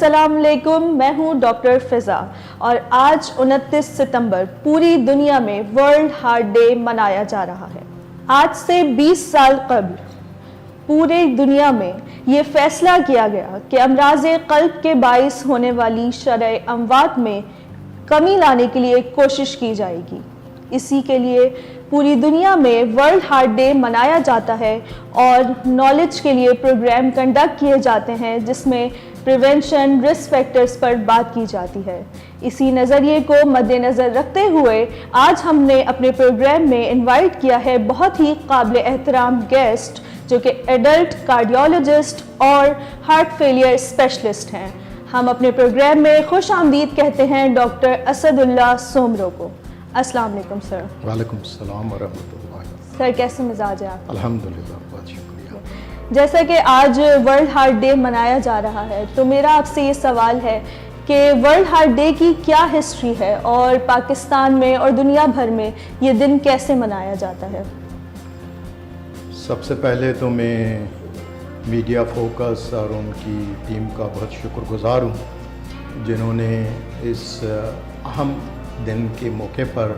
السلام علیکم، میں ہوں ڈاکٹر فضا اور آج 29 ستمبر پوری دنیا میں ورلڈ ہارٹ ڈے منایا جا رہا ہے۔ آج سے 20 سال قبل پوری دنیا میں یہ فیصلہ کیا گیا کہ امراض قلب کے باعث ہونے والی شرح اموات میں کمی لانے کے لیے کوشش کی جائے گی۔ اسی کے لیے پوری دنیا میں ورلڈ ہارٹ ڈے منایا جاتا ہے اور نالج کے لیے پروگرام کنڈکٹ کیے جاتے ہیں جس میں پریونشن رسک فیکٹرز پر بات کی جاتی ہے۔ اسی نظریے کو مد نظر رکھتے ہوئے آج ہم نے اپنے پروگرام میں انوائٹ کیا ہے بہت ہی قابل احترام گیسٹ جو کہ ایڈلٹ کارڈیولوجسٹ اور ہارٹ فیلئر اسپیشلسٹ ہیں۔ ہم اپنے پروگرام میں خوش آمدید کہتے ہیں ڈاکٹر اسد اللہ سومرو کو۔ السلام علیکم سر۔ وعلیکم السلام ورحمۃ اللہ۔ سر کیسے مزاج ہے آپ؟ الحمدللہ، بہت شکریہ۔ جیسا کہ آج ورلڈ ہارٹ ڈے منایا جا رہا ہے تو میرا آپ سے یہ سوال ہے کہ ورلڈ ہارٹ ڈے کی کیا ہسٹری ہے اور پاکستان میں اور دنیا بھر میں یہ دن کیسے منایا جاتا ہے؟ سب سے پہلے تو میں میڈیا فوکس اور ان کی ٹیم کا بہت شکر گزار ہوں جنہوں نے اس اہم دن کے موقع پر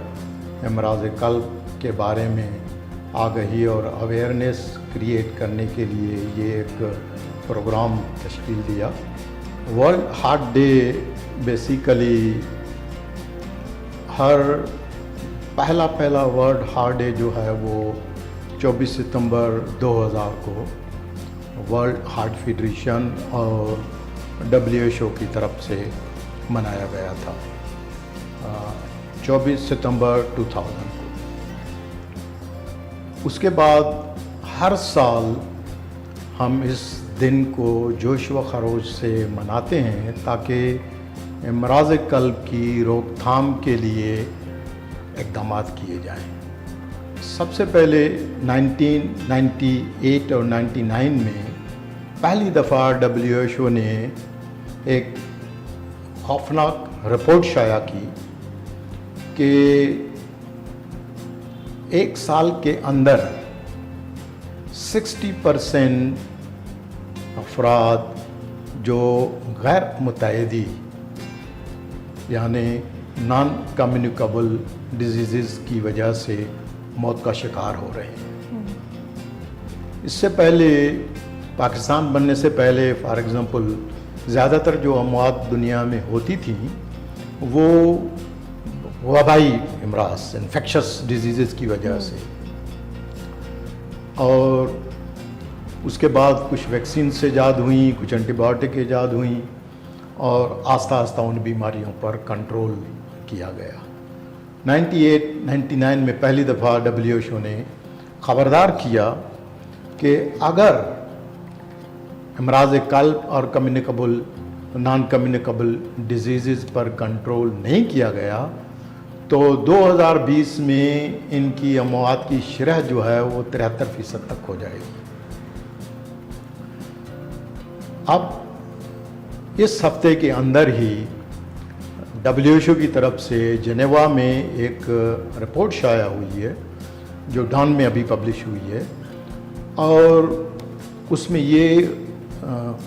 امراض قلب کے بارے میں آگہی اور اویئرنیس کریٹ کرنے کے لیے یہ ایک پروگرام تشکیل دیا۔ ورلڈ ہارٹ ڈے بیسیکلی ہر پہلا ورلڈ ہارٹ ڈے جو ہے وہ 24 ستمبر 2000 کو ورلڈ ہارٹ فیڈریشن اور WHO کی طرف سے منایا گیا تھا 24 ستمبر 2000 کو۔ اس کے بعد ہر سال ہم اس دن کو جوش و خروش سے مناتے ہیں تاکہ امراض قلب کی روک تھام کے لیے اقدامات کیے جائیں۔ سب سے پہلے 1998 اور 99 میں پہلی دفعہ WHO نے ایک خوفناک رپورٹ شائع کی کہ ایک سال کے اندر 60% افراد جو غیر متعدی یعنی نان کمیونیکیبل ڈیزیزز کی وجہ سے موت کا شکار ہو رہے ہیں۔ اس سے پہلے پاکستان بننے سے پہلے فار ایگزامپل زیادہ تر جو اموات دنیا میں ہوتی تھیں وہ وبائی امراض انفیکشس ڈیزیزز کی وجہ سے، اور اس کے بعد کچھ ویکسین سے ایجاد ہوئیں، کچھ اینٹی بایوٹک ایجاد ہوئیں اور آہستہ آہستہ ان بیماریوں پر کنٹرول کیا گیا۔ 98-99 میں پہلی دفعہ WHO نے خبردار کیا کہ اگر امراض قلب اور نان کمیونیکیبل ڈیزیزز پر کنٹرول نہیں کیا گیا تو 2020 میں ان کی اموات کی شرح جو ہے وہ 73% تک ہو جائے گی۔ اب اس ہفتے کے اندر ہی WHO کی طرف سے جنیوا میں ایک رپورٹ شائع ہوئی ہے جو ڈان میں ابھی پبلش ہوئی ہے، اور اس میں یہ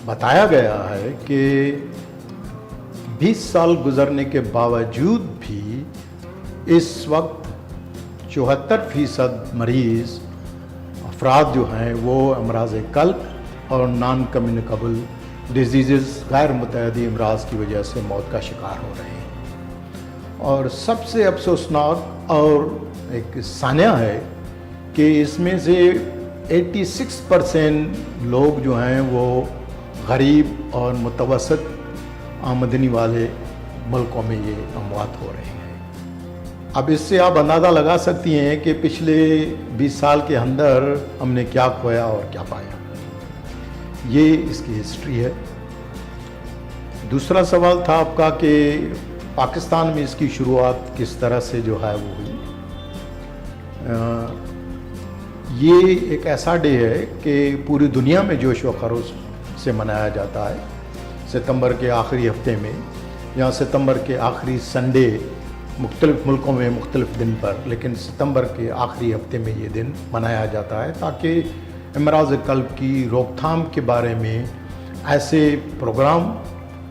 بتایا گیا ہے کہ 20 سال گزرنے کے باوجود بھی اس وقت 74% مریض افراد جو ہیں وہ امراض قلب اور نان کمیونیکیبل ڈیزیزز غیر متعدی امراض کی وجہ سے موت کا شکار ہو رہے ہیں۔ اور سب سے افسوسناک اور ایک سانحہ ہے کہ اس میں سے 86% لوگ جو ہیں وہ غریب اور متوسط آمدنی والے ملکوں میں یہ اموات ہو رہے ہیں۔ اب اس سے آپ اندازہ لگا سکتی ہیں کہ پچھلے 20 سال کے اندر ہم نے کیا کھویا اور کیا پایا۔ یہ اس کی ہسٹری ہے۔ دوسرا سوال تھا آپ کا کہ پاکستان میں اس کی شروعات کس طرح سے جو ہے وہ ہوئی۔ یہ ایک ایسا ڈے ہے کہ پوری دنیا میں جوش و خروش سے منایا جاتا ہے۔ ستمبر کے آخری ہفتے میں یا ستمبر کے آخری سنڈے مختلف ملکوں میں مختلف دن پر، لیکن ستمبر کے آخری ہفتے میں یہ دن منایا جاتا ہے تاکہ امراض قلب کی روک تھام کے بارے میں ایسے پروگرام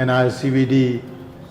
NICVD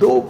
2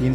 3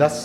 10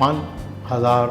5000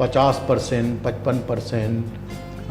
50% 55%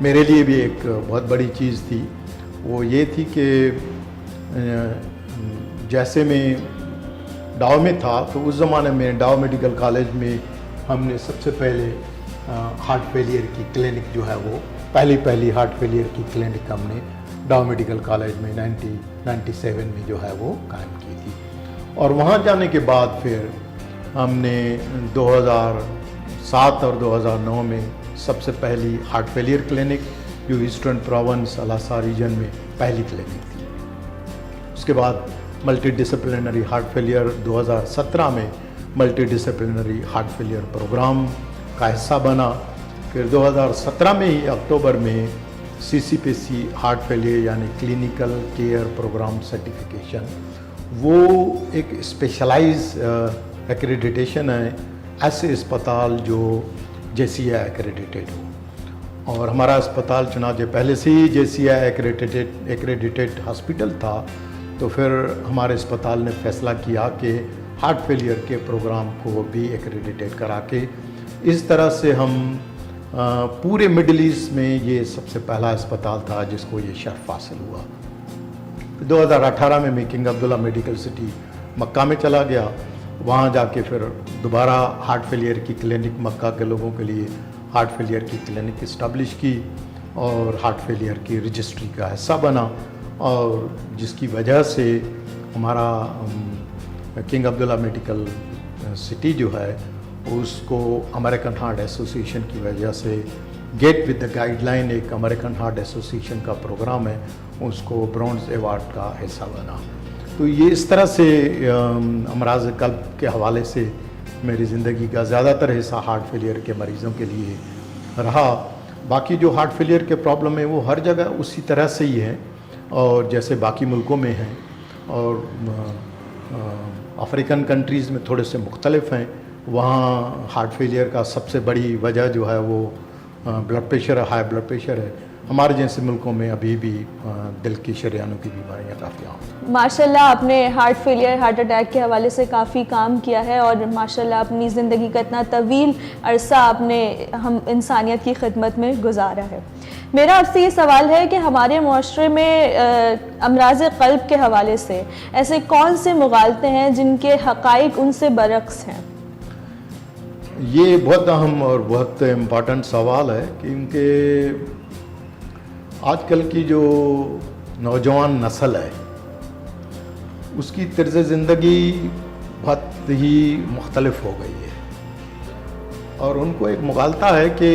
میرے لیے بھی ایک بہت بڑی چیز تھی. وہ یہ تھی کہ جیسے میں ڈاؤ میں تھا تو اس زمانے میں ڈاؤ میڈیکل کالج میں ہم نے سب سے پہلے ہارٹ فیلئر کی کلینک جو ہے وہ پہلی ہارٹ فیلئر کی کلینک ہم نے ڈاؤ میڈیکل کالج میں 1997 میں جو ہے وہ قائم کی تھی. اور وہاں جانے کے بعد پھر ہم نے 2007 اور 2009 میں سب سے پہلی ہارٹ فیلئر کلینک جو ایسٹرن پروونس الاسا ریجن میں پہلی کلینک تھی. اس کے بعد ملٹی ڈسپلنری ہارٹ فیلئر 2017 میں multidisciplinary heart failure programme کا حصہ بنا. پھر 2017 میں ہی اکتوبر میں CCPC ہارٹ فیلئر یعنی کلینیکل کیئر پروگرام سرٹیفکیشن وہ ایک اسپیشلائز ایکریڈیٹیشن ہے ایسے اسپتال جو JCI ایکریڈیٹیڈ ہو. اور ہمارا اسپتال چنانچہ پہلے سے ہی JCI ایکریڈیٹیڈ ہاسپٹل تھا تو پھر ہمارے اسپتال نے فیصلہ کیا کہ ہارٹ فیلئر کے پروگرام کو بھی ایکریڈیٹیڈ کرا کے اس طرح سے ہم پورے مڈل ایسٹ میں یہ سب سے پہلا اسپتال تھا جس کو یہ شرف حاصل ہوا. 2018 میں کنگ عبداللہ میڈیکل سٹی مکہ میں چلا گیا. وہاں جا کے پھر دوبارہ ہارٹ فیلئر کی کلینک مکہ کے لوگوں کے لیے ہارٹ فیلئر کی کلینک اسٹیبلش کی اور ہارٹ فیلئر کی رجسٹری کا حصہ بنا اور جس کی وجہ سے ہمارا کنگ عبداللہ میڈیکل سٹی جو ہے اس کو امریکن ہارٹ ایسوسیشن کی وجہ سے get with the guideline ایک امریکن ہارٹ ایسوسیشن کا پروگرام ہے اس کو برونز ایوارڈ کا حصہ بنا. تو یہ اس طرح سے امراض قلب کے حوالے سے میری زندگی کا زیادہ تر حصہ ہارٹ فیلئر کے مریضوں کے لیے رہا. باقی جو ہارٹ فیلئر کے پرابلم ہیں وہ ہر جگہ اسی طرح سے ہی ہیں اور جیسے باقی ملکوں میں ہیں اور افریقن کنٹریز میں تھوڑے سے مختلف ہیں. وہاں ہارٹ فیلئر کا سب سے بڑی وجہ جو ہے وہ blood pressure high blood pressure ہے. ہمارے جیسے ملکوں میں ابھی بھی دل کی شریانوں کی بیماریاں کافی عام ہیں. ماشاءاللہ آپ نے ہارٹ فیلئر ہارٹ اٹیک کے حوالے سے کافی کام کیا ہے اور ماشاءاللہ اپنی زندگی کا اتنا طویل عرصہ آپ نے ہم انسانیت کی خدمت میں گزارا ہے. میرا آپ سے یہ سوال ہے کہ ہمارے معاشرے میں امراض قلب کے حوالے سے ایسے کون سے مغالطے ہیں جن کے حقائق ان سے برعکس ہیں؟ یہ بہت اہم اور بہت امپورٹنٹ سوال ہے کیونکہ آج کل کی جو نوجوان نسل ہے اس کی طرز زندگی بہت ہی مختلف ہو گئی ہے اور ان کو ایک مغالطہ ہے کہ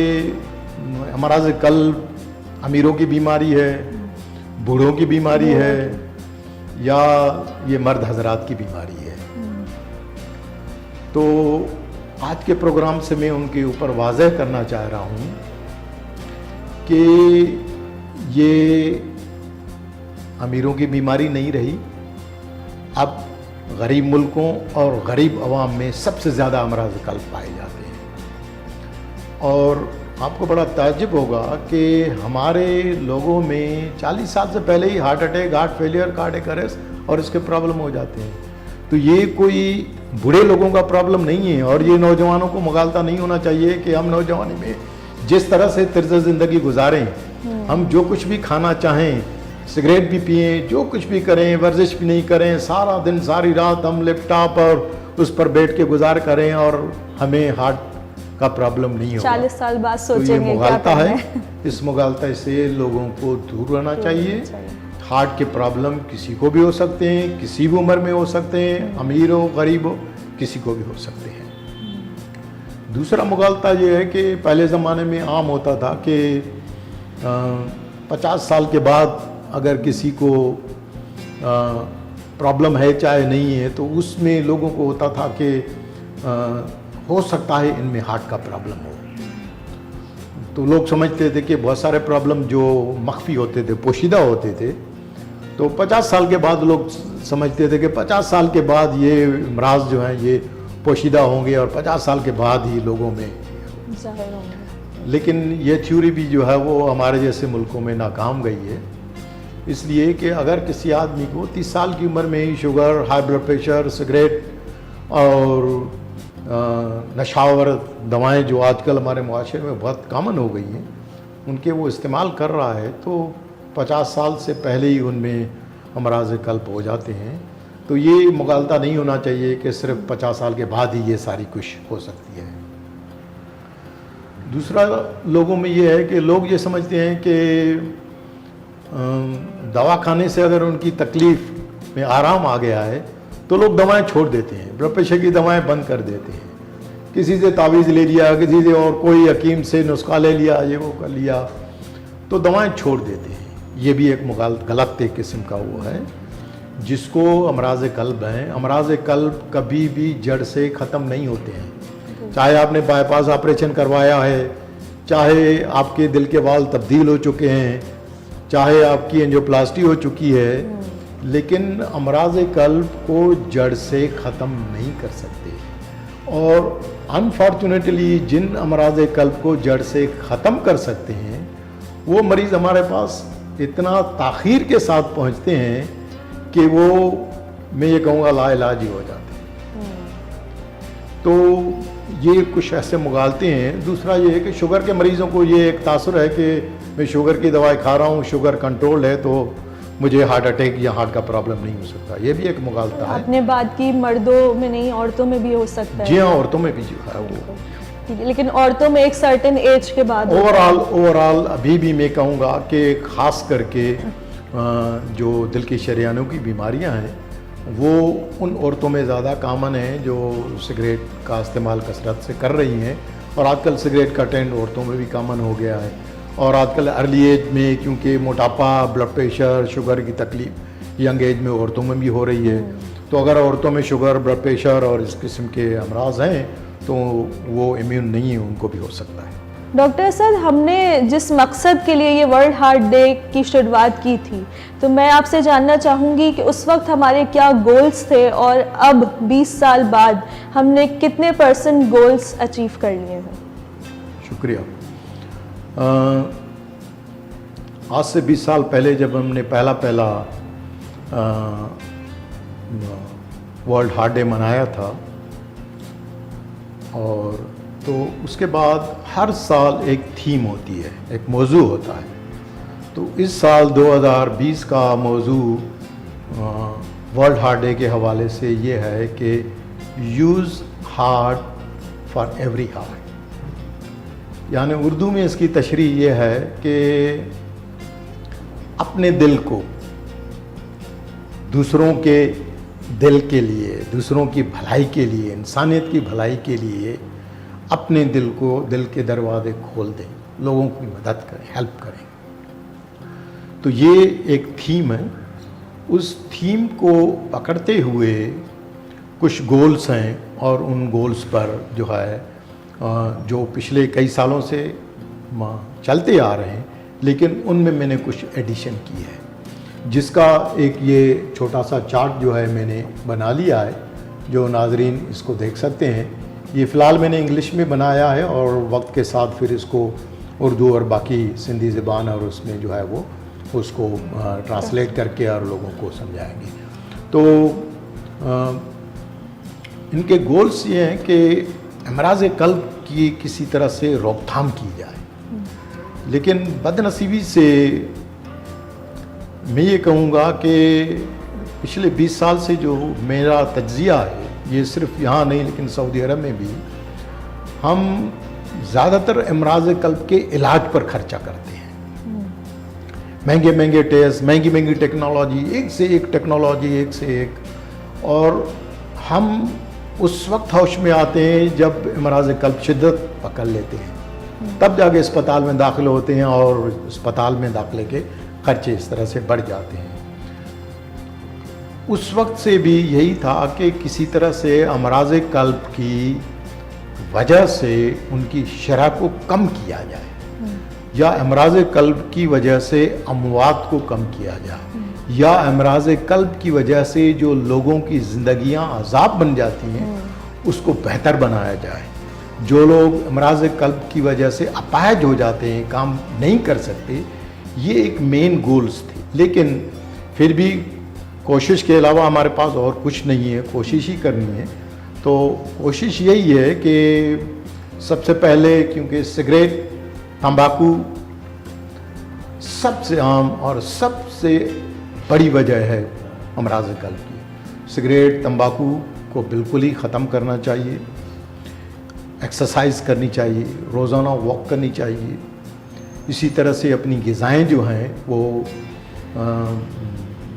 امراض قلب امیروں کی بیماری ہے، بوڑھوں کی بیماری ہے یا یہ مرد حضرات کی بیماری ہے. تو آج کے پروگرام سے میں ان کے اوپر واضح کرنا چاہ رہا ہوں کہ یہ امیروں کی بیماری نہیں رہی. اب غریب ملکوں اور غریب عوام میں سب سے زیادہ امراض قلب پائے جاتے ہیں اور آپ کو بڑا تعجب ہوگا کہ ہمارے لوگوں میں 40 سال سے پہلے ہی heart attack, heart failure, cardiac arrest اور اس کے پرابلم ہو جاتے ہیں. تو یہ کوئی بوڑھے لوگوں کا پرابلم نہیں ہے اور یہ نوجوانوں کو مغالطہ نہیں ہونا چاہیے کہ ہم نوجوانی میں جس طرح سے طرز زندگی گزاریں، ہم جو کچھ بھی کھانا چاہیں، سگریٹ بھی پئیں، جو کچھ بھی کریں، ورزش بھی نہیں کریں، سارا دن ساری رات ہم لیپ ٹاپ اور اس پر بیٹھ کے گزار کریں اور ہمیں ہارٹ کا پرابلم نہیں ہوگا. 40 سال بعد تو سوچیں یہ گے مغالطہ ہے. اس مغالطے سے لوگوں کو دور رہنا چاہیے. ہارٹ کے پرابلم کسی کو بھی ہو سکتے ہیں، کسی بھی عمر میں ہو سکتے ہیں، امیر ہو غریب ہو کسی کو بھی ہو سکتے ہیں. دوسرا مغالطہ یہ ہے کہ پہلے زمانے میں عام ہوتا تھا کہ 50 سال کے بعد اگر کسی کو پرابلم ہے چاہے نہیں ہے تو اس میں لوگوں کو ہوتا تھا کہ ہو سکتا ہے ان میں ہارٹ کا پرابلم ہو. تو لوگ سمجھتے تھے کہ بہت سارے پرابلم جو مخفی ہوتے تھے، پوشیدہ ہوتے تھے، تو 50 سال کے بعد لوگ سمجھتے تھے کہ 50 سال کے بعد یہ امراض جو ہیں یہ پوشیدہ ہوں گے اور 50 سال کے بعد ہی لوگوں میں ظاہر ہوں گے. لیکن یہ تھیوری بھی جو ہے وہ ہمارے جیسے ملکوں میں ناکام گئی ہے. اس لیے کہ اگر کسی آدمی کو 30 سال کی عمر میں ہی sugar, high blood pressure, cigarette اور نشہ آور دوائیں جو آج کل ہمارے معاشرے میں بہت کامن ہو گئی ہیں، ان کے وہ استعمال کر رہا ہے تو 50 سال سے پہلے ہی ان میں امراض قلب ہو جاتے ہیں. تو یہ مغالطہ نہیں ہونا چاہیے کہ صرف 50 سال کے بعد ہی یہ ساری کچھ ہو سکتی ہے. دوسرا لوگوں میں یہ ہے کہ لوگ یہ سمجھتے ہیں کہ دوا کھانے سے اگر ان کی تکلیف میں آرام آ گیا ہے تو لوگ دوائیں چھوڑ دیتے ہیں, بلڈ پریشر کی دوائیں بند کر دیتے ہیں, کسی سے تعویذ لے لیا, کسی سے اور کوئی حکیم سے نسخہ لے لیا, یہ وہ کر لیا تو دوائیں چھوڑ دیتے ہیں. یہ بھی ایک غلط ایک قسم کا وہ ہے جس کو امراض قلب ہیں. امراض قلب کبھی بھی جڑ سے ختم نہیں ہوتے ہیں, چاہے آپ نے بائی پاس آپریشن کروایا ہے, چاہے آپ کے دل کے وال تبدیل ہو چکے ہیں, چاہے آپ کی اینجیوپلاسٹی ہو چکی ہے, لیکن امراض قلب کو جڑ سے ختم نہیں کر سکتے. اور انفارچونیٹلی جن امراض قلب کو جڑ سے ختم کر سکتے ہیں وہ مریض ہمارے پاس اتنا تاخیر کے ساتھ پہنچتے ہیں کہ وہ میں یہ کہوں گا لا علاج ہی ہو جاتے ہیں. تو یہ کچھ ایسے مغالطے ہیں. دوسرا یہ ہے کہ شوگر کے مریضوں کو یہ ایک تاثر ہے کہ میں شوگر کی دوائی کھا رہا ہوں, شوگر کنٹرول ہے تو مجھے ہارٹ اٹیک یا ہارٹ کا پرابلم نہیں ہو سکتا. یہ بھی ایک مغالطہ ہے. آپ نے بات کی مردوں میں نہیں, عورتوں میں بھی ہو سکتا ہے. جی ہاں, عورتوں میں بھی جو ہے وہ, لیکن عورتوں میں ایک سرٹن ایج کے بعد اوور آل ابھی بھی میں کہوں گا کہ خاص کر کے جو دل کی شریانوں کی بیماریاں ہیں وہ ان عورتوں میں زیادہ کامن ہیں جو سگریٹ کا استعمال کثرت سے کر رہی ہیں. اور آج کل سگریٹ کا ٹرینڈ عورتوں میں بھی کامن ہو گیا ہے. اور آج کل ارلی ایج میں کیونکہ موٹاپا, بلڈ پریشر, شوگر کی تکلیف ینگ ایج میں عورتوں میں بھی ہو رہی ہے. تو اگر عورتوں میں شوگر, بلڈ پریشر اور اس قسم کے امراض ہیں تو وہ امیون نہیں ہیں, ان کو بھی ہو سکتا ہے. ڈاکٹر اسد, ہم نے جس مقصد کے لیے یہ ورلڈ ہارٹ ڈے کی شروعات کی تھی تو میں آپ سے جاننا چاہوں گی کہ اس وقت ہمارے کیا گولز تھے اور اب 20 سال بعد ہم نے کتنے % گولز اچیو کر لیے ہیں؟ شکریہ. آج سے 20 سال پہلے جب ہم نے پہلا ورلڈ ہارٹ ڈے منایا تھا, اور تو اس کے بعد ہر سال ایک تھیم ہوتی ہے, ایک موضوع ہوتا ہے. تو اس سال 2020 کا موضوع ورلڈ ہارٹ ڈے کے حوالے سے یہ ہے کہ use heart for every heart. یعنی اردو میں اس کی تشریح یہ ہے کہ اپنے دل کو دوسروں کے دل کے لیے, دوسروں کی بھلائی کے لیے, انسانیت کی بھلائی کے لیے اپنے دل کو, دل کے دروازے کھول دیں, لوگوں کی مدد کریں, ہیلپ کریں. تو یہ ایک تھیم ہے. اس تھیم کو پکڑتے ہوئے کچھ گولز ہیں اور ان گولز پر جو ہے جو پچھلے کئی سالوں سے چلتے آ رہے ہیں, لیکن ان میں نے کچھ ایڈیشن کی ہے, جس کا ایک یہ چھوٹا سا چارٹ جو ہے میں نے بنا لیا ہے, جو ناظرین اس کو دیکھ سکتے ہیں. یہ فی الحال میں نے انگلش میں بنایا ہے اور وقت کے ساتھ پھر اس کو اردو اور باقی سندھی زبان اور اس میں جو ہے وہ اس کو ٹرانسلیٹ کر کے اور لوگوں کو سمجھائیں گے. تو ان کے گولز یہ ہیں کہ امراض قلب کی کسی طرح سے روک تھام کی جائے. لیکن بد نصیبی سے میں یہ کہوں گا کہ پچھلے 20 سال سے جو میرا تجزیہ ہے, یہ صرف یہاں نہیں لیکن سعودی عرب میں بھی, ہم زیادہ تر امراض قلب کے علاج پر خرچہ کرتے ہیں. مہنگے مہنگے ٹیسٹ, مہنگی مہنگی ٹیکنالوجی, ایک سے ایک ٹیکنالوجی, ایک سے ایک. اور ہم اس وقت ہوش میں آتے ہیں جب امراض قلب شدت پکڑ لیتے ہیں, تب جا کے اسپتال میں داخل ہوتے ہیں اور اسپتال میں داخلے کے خرچے اس طرح سے بڑھ جاتے ہیں. اس وقت سے بھی یہی تھا کہ کسی طرح سے امراض قلب کی وجہ سے ان کی شرح کو کم کیا جائے, یا امراض قلب کی وجہ سے اموات کو کم کیا جائے, یا امراض قلب کی وجہ سے جو لوگوں کی زندگیاں عذاب بن جاتی ہیں اس کو بہتر بنایا جائے. جو لوگ امراض قلب کی وجہ سے اپاہج ہو جاتے ہیں, کام نہیں کر سکتے, یہ ایک مین گولز تھے. لیکن پھر بھی کوشش کے علاوہ ہمارے پاس اور کچھ نہیں ہے, کوشش ہی کرنی ہے. تو کوشش یہی ہے کہ سب سے پہلے کیونکہ سگریٹ, تمباکو سب سے عام اور سب سے بڑی وجہ ہے امراض قلب کی۔ سگریٹ تمباکو کو بالکل ہی ختم کرنا چاہیے، ایکسرسائز کرنی چاہیے، روزانہ واک کرنی چاہیے، اسی طرح سے اپنی غذائیں جو ہیں وہ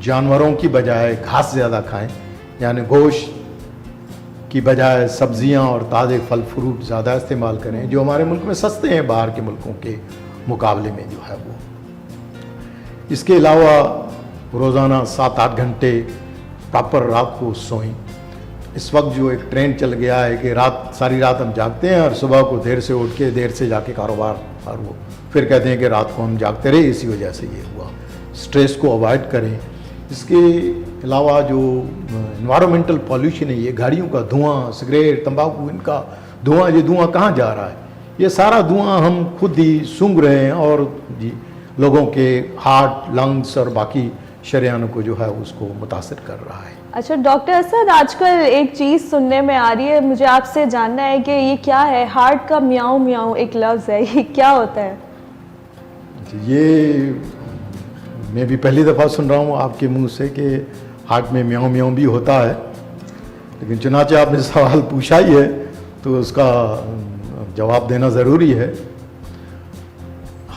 جانوروں کی بجائے گھاس زیادہ کھائیں، یعنی گوشت کی بجائے سبزیاں اور تازے پھل فروٹ زیادہ استعمال کریں، جو ہمارے ملک میں سستے ہیں باہر کے ملکوں کے مقابلے میں جو ہے وہ۔ اس کے علاوہ روزانہ 7-8 گھنٹے پراپر رات کو سوئیں۔ اس وقت جو ایک ٹرینڈ چل گیا ہے کہ ساری رات ہم جاگتے ہیں اور صبح کو دیر سے اٹھ کے دیر سے جا کے کاروبار، اور وہ پھر کہتے ہیں کہ رات کو ہم جاگتے رہے اسی وجہ سے یہ ہوا۔ سٹریس کو اوائڈ کریں۔ اس کے علاوہ جو انوائرمنٹل پالیوشن ہے، یہ گاڑیوں کا دھواں، سگریٹ تمباکو، ان کا دھواں، یہ دھواں کہاں جا رہا ہے؟ یہ سارا دھواں ہم خود ہی سونگھ رہے ہیں اور لوگوں کے ہارٹ، لنگس اور باقی شریانوں کو جو ہے اس کو متاثر کر رہا ہے۔ اچھا ڈاکٹر اسد، آج کل ایک چیز سننے میں آ رہی ہے، مجھے آپ سے جاننا ہے کہ یہ کیا ہے؟ ہارٹ کا میاؤں میاؤں ایک لفظ ہے، یہ کیا ہوتا ہے؟ یہ میں بھی پہلی دفعہ سن رہا ہوں آپ کے منہ سے کہ ہارٹ میں میاؤں میاؤں بھی ہوتا ہے، لیکن چنانچہ آپ نے سوال پوچھا ہی ہے تو اس کا جواب دینا ضروری ہے۔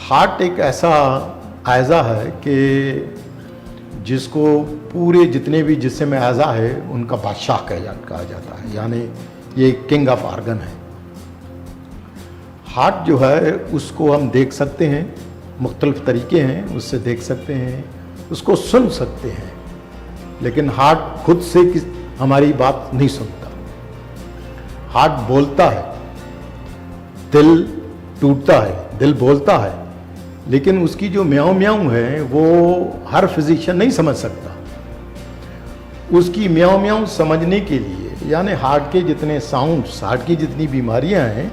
ہارٹ ایک ایسا اعضا ہے کہ جس کو پورے جتنے بھی جسم میں اعضا ہے ان کا بادشاہ کہا جاتا ہے، یعنی یہ کنگ آف آرگن ہے۔ ہارٹ جو ہے اس کو ہم دیکھ سکتے ہیں، مختلف طریقے ہیں اس سے دیکھ سکتے ہیں، اس کو سن سکتے ہیں، لیکن ہارٹ خود سے ہماری بات نہیں سنتا۔ ہارٹ بولتا ہے، دل ٹوٹتا ہے، دل بولتا ہے، لیکن اس کی جو میاؤں میاؤں ہے وہ ہر فزیشین نہیں سمجھ سکتا۔ اس کی میاؤں میاؤں سمجھنے کے لیے، یعنی ہارٹ کے جتنے ساؤنڈس، ہارٹ کی جتنی بیماریاں ہیں،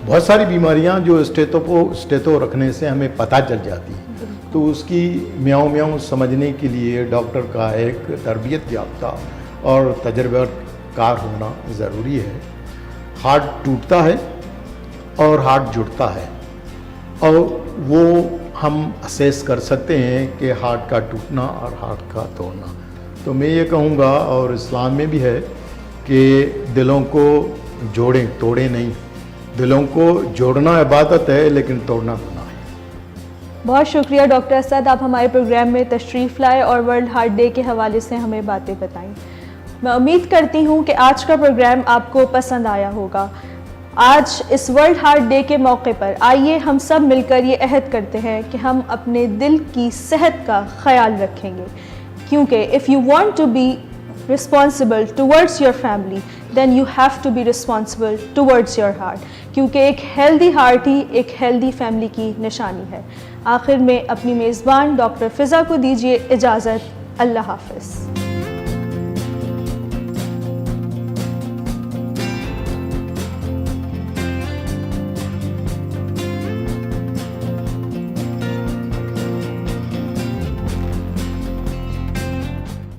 بہت ساری بیماریاں جو اسٹیتو رکھنے سے ہمیں پتہ چل جاتی ہیں، تو اس کی میاؤں میاؤں سمجھنے کے لیے ڈاکٹر کا ایک تربیت یافتہ اور تجربہ کار ہونا ضروری ہے۔ ہارٹ ٹوٹتا ہے اور ہارٹ جڑتا ہے، اور وہ ہم اسیس کر سکتے ہیں کہ ہارٹ کا ٹوٹنا اور ہارٹ کا توڑنا۔ تو میں یہ کہوں گا، اور اسلام میں بھی ہے کہ دلوں کو جوڑیں، توڑیں نہیں۔ دلوں کو جوڑنا عبادت ہے لیکن توڑنا گناہ ہے۔ بہت شکریہ ڈاکٹر اسد، آپ ہمارے پروگرام میں تشریف لائے اور ورلڈ ہارٹ ڈے کے حوالے سے ہمیں باتیں بتائیں۔ میں امید کرتی ہوں کہ آج کا پروگرام آپ کو پسند آیا ہوگا۔ آج اس ورلڈ ہارٹ ڈے کے موقع پر آئیے ہم سب مل کر یہ عہد کرتے ہیں کہ ہم اپنے دل کی صحت کا خیال رکھیں گے، کیونکہ if you want to be responsible towards your family then you have to be responsible towards your heart، کیونکہ ایک ہیلدی ہارٹ ہی ایک ہیلدی فیملی کی نشانی ہے۔ آخر میں اپنی میزبان ڈاکٹر فضا کو دیجیے اجازت۔ اللہ حافظ۔